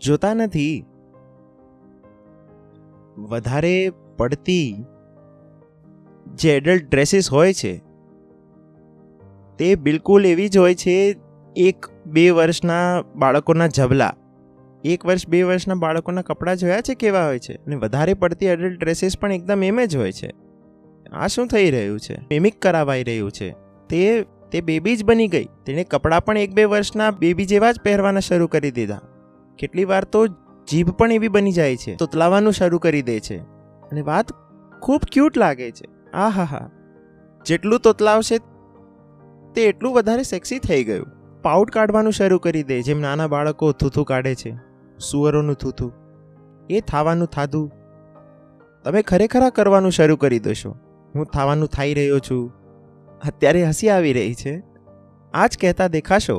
જોતા નથી. વધારે પડતી જે એડલ્ટ ડ્રેસીસ હોય છે તે બિલકુલ એવી જ હોય છે 1-2 વર્ષના બાળકોના જબલા. 1 વર્ષ 2 વર્ષના બાળકોના કપડાં જોયા છે કેવા હોય છે, અને વધારે પડતી એડલ્ટ ડ્રેસીસ પણ એકદમ એમ જ હોય છે. આ શું થઈ રહ્યું છે? મિમિક કરાવાઈ રહ્યું છે. તે બેબી જ બની ગઈ. તેણે કપડાં પણ 1-2 વર્ષના બેબી જેવા જ પહેરવાના શરૂ કરી દીધા. કેટલી વાર તો જીભ પણ એવી બની જાય છે, તોતલાવાનું શરૂ કરી દે છે, અને વાત ખૂબ ક્યુટ લાગે છે. આહાહા, જેટલું તોતલાવશે તે એટલું વધારે સેક્સી થઈ ગયું. પાઉટ કાઢવાનું શરૂ કરી દે, જેમ નાના બાળકો થૂથું કાઢે છે, સુઅરોનું થૂથું. એ થાવાનું થાધું તમે ખરેખર કરવાનું શરૂ કરી દેશો. હું થાવાનું થાઈ રહ્યો છું. અત્યારે હસી આવી રહી છે. આ જ કહેતા દેખાશો